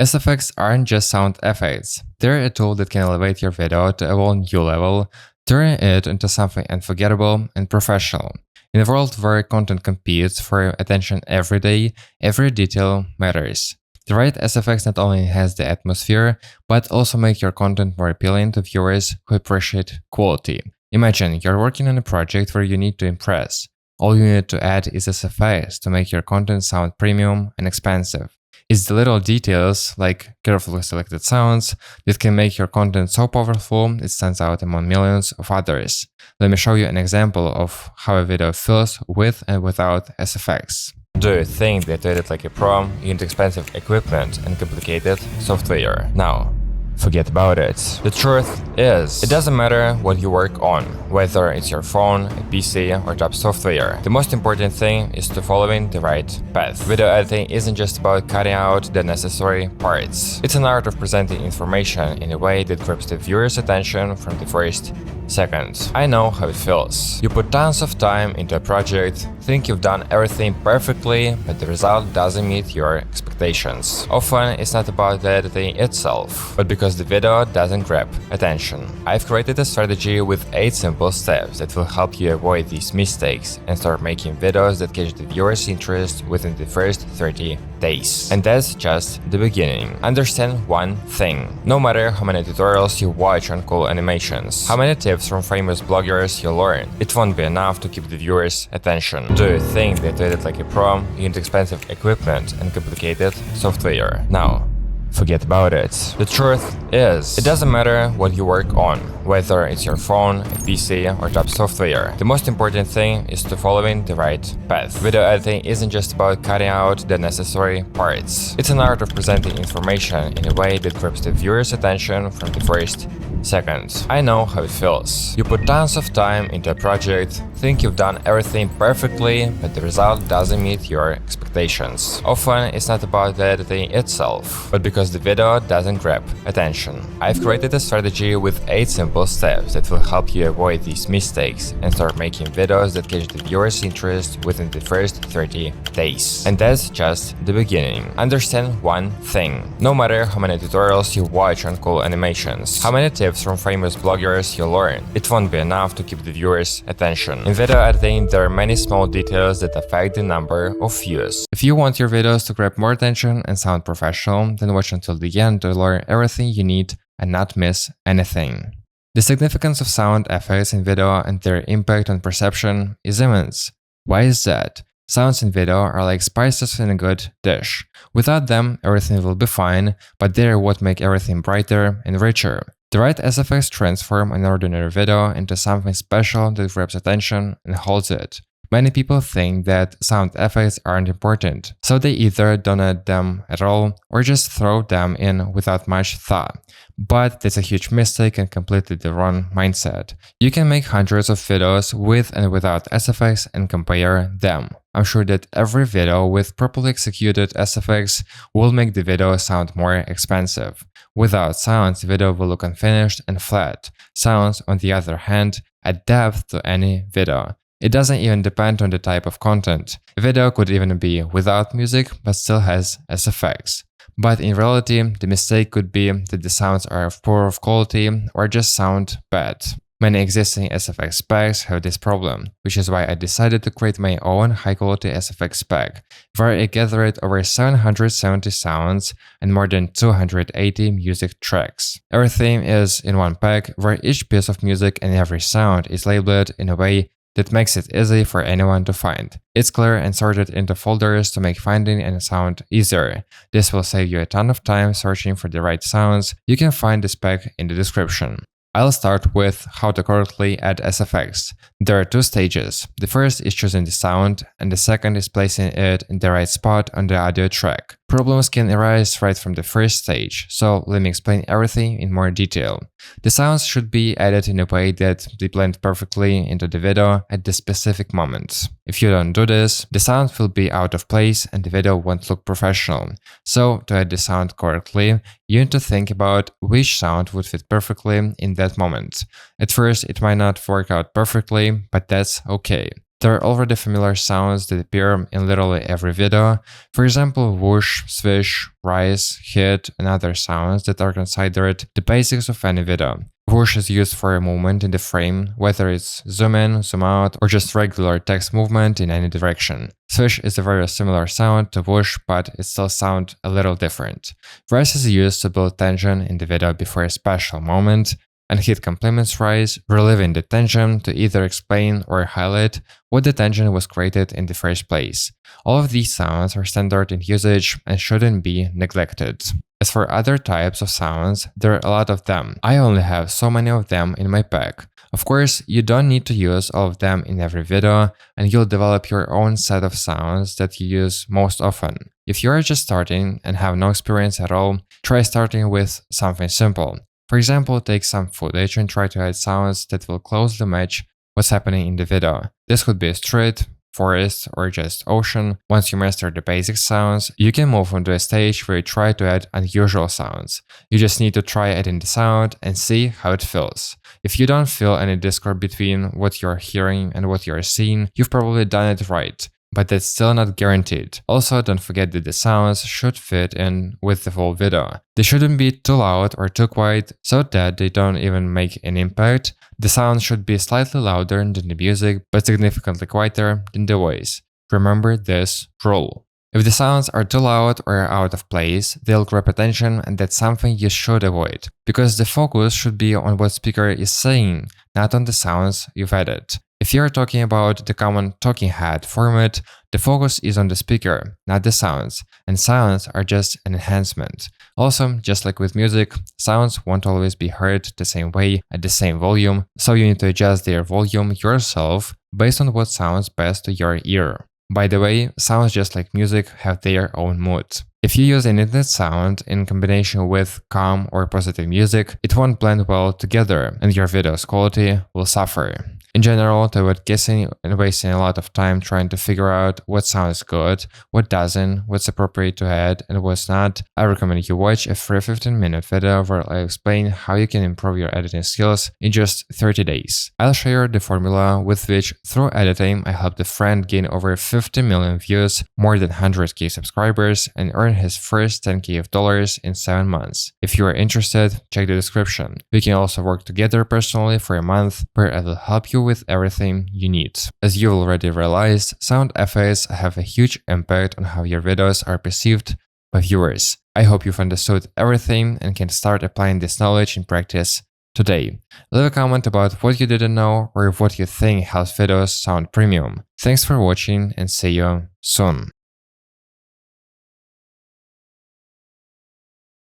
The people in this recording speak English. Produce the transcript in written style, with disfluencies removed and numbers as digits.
SFX aren't just sound effects, they're a tool that can elevate your video to a whole new level, turning it into something unforgettable and professional. In a world where content competes for attention every day, every detail matters. The right SFX not only enhance the atmosphere, but also make your content more appealing to viewers who appreciate quality. Imagine you're working on a project where you need to impress. All you need to add is SFX to make your content sound premium and expensive. It's the little details, like carefully selected sounds, that can make your content so powerful it stands out among millions of others. Let me show you an example of how a video feels with and without SFX. Do you think that to edit like a pro, you need expensive equipment and complicated software? Now, forget about it. The truth is, it doesn't matter what you work on, whether it's your phone, a PC, or top software. The most important thing is to following the right path. Video editing isn't just about cutting out the necessary parts. It's an art of presenting information in a way that grabs the viewer's attention from the first second. I know how it feels. You put tons of time into a project, think you've done everything perfectly, but the result doesn't meet your expectations. Often, it's not about the editing itself, but because the video doesn't grab attention. I've created a strategy with 8 simple steps that will help you avoid these mistakes and start making videos that catch the viewer's interest within the first 30 days. And that's just the beginning. Understand one thing. No matter how many tutorials you watch on cool animations, how many tips from famous bloggers you learn, it won't be enough to keep the viewer's attention. Do you think that to edit like a pro, you need expensive equipment and complicated software? Now, forget about it. The truth is, it doesn't matter what you work on, whether it's your phone, a PC, or top software. The most important thing is to following the right path. Video editing isn't just about cutting out the necessary parts. It's an art of presenting information in a way that grabs the viewer's attention from the first second. I know how it feels. You put tons of time into a project, think you've done everything perfectly, but the result doesn't meet your expectations. Often, it's not about the editing itself, but because the video doesn't grab attention. I've created a strategy with 8 simple steps that will help you avoid these mistakes and start making videos that catch the viewer's interest within the first 30 days. And that's just the beginning. Understand one thing. No matter how many tutorials you watch on cool animations, how many tips from famous bloggers you learn, it won't be enough to keep the viewer's attention. In video editing, there are many small details that affect the number of views. If you want your videos to grab more attention and sound professional, then watch until the end to learn everything you need and not miss anything. The significance of sound effects in video and their impact on perception is immense. Why is that? Sounds in video are like spices in a good dish. Without them, everything will be fine, but they are what make everything brighter and richer. The right SFX transform an ordinary video into something special that grabs attention and holds it. Many people think that sound effects aren't important, so they either don't add them at all or just throw them in without much thought. But that's a huge mistake and completely the wrong mindset. You can make hundreds of videos with and without SFX and compare them. I'm sure that every video with properly executed SFX will make the video sound more expensive. Without sounds, the video will look unfinished and flat. Sounds, on the other hand, add depth to any video. It doesn't even depend on the type of content. A video could even be without music but still has SFX. But in reality, the mistake could be that the sounds are of poor quality or just sound bad. Many existing SFX packs have this problem, which is why I decided to create my own high-quality SFX pack, where I gathered over 770 sounds and more than 280 music tracks. Everything is in one pack, where each piece of music and every sound is labeled in a way that makes it easy for anyone to find. It's clear and sorted into folders to make finding and sound easier. This will save you a ton of time searching for the right sounds. You can find this pack in the description. I'll start with how to correctly add SFX. There are 2 stages. The first is choosing the sound, and the second is placing it in the right spot on the audio track. Problems can arise right from the first stage, so let me explain everything in more detail. The sounds should be added in a way that they blend perfectly into the video at the specific moment. If you don't do this, the sound will be out of place and the video won't look professional. So, to add the sound correctly, you need to think about which sound would fit perfectly in that moment. At first, it might not work out perfectly, but that's okay. There are already familiar sounds that appear in literally every video. For example, whoosh, swish, rise, hit, and other sounds that are considered the basics of any video. Whoosh is used for a movement in the frame, whether it's zoom in, zoom out, or just regular text movement in any direction. Swish is a very similar sound to whoosh, but it still sounds a little different. Rise is used to build tension in the video before a special moment, and hit complements rise, relieving the tension to either explain or highlight what the tension was created in the first place. All of these sounds are standard in usage and shouldn't be neglected. As for other types of sounds, there are a lot of them. I only have so many of them in my pack. Of course, you don't need to use all of them in every video, and you'll develop your own set of sounds that you use most often. If you are just starting and have no experience at all, try starting with something simple. For example, take some footage and try to add sounds that will closely match what's happening in the video. This could be a street, forest, or just ocean. Once you master the basic sounds, you can move on to a stage where you try to add unusual sounds. You just need to try adding the sound and see how it feels. If you don't feel any discord between what you're hearing and what you're seeing, you've probably done it right. But that's still not guaranteed. Also, don't forget that the sounds should fit in with the whole video. They shouldn't be too loud or too quiet so that they don't even make an impact. The sound should be slightly louder than the music, but significantly quieter than the voice. Remember this rule. If the sounds are too loud or out of place, they'll grab attention, and that's something you should avoid, because the focus should be on what speaker is saying, not on the sounds you've added. If you're talking about the common talking head format, the focus is on the speaker, not the sounds, and sounds are just an enhancement. Also, just like with music, sounds won't always be heard the same way at the same volume, so you need to adjust their volume yourself based on what sounds best to your ear. By the way, sounds just like music have their own mood. If you use an internet sound in combination with calm or positive music, it won't blend well together and your video's quality will suffer. In general, to avoid guessing and wasting a lot of time trying to figure out what sounds good, what doesn't, what's appropriate to add, and what's not, I recommend you watch a free 15-minute video where I explain how you can improve your editing skills in just 30 days. I'll share the formula with which, through editing, I helped a friend gain over 50 million views, more than 100k subscribers, and earn his first 10k of dollars in 7 months. If you are interested, check the description. We can also work together personally for a month, where I will help you with everything you need. As you already realized, sound effects have a huge impact on how your videos are perceived by viewers. I hope you've understood everything and can start applying this knowledge in practice today. Leave a comment about what you didn't know or what you think helps videos sound premium. Thanks for watching and see you soon.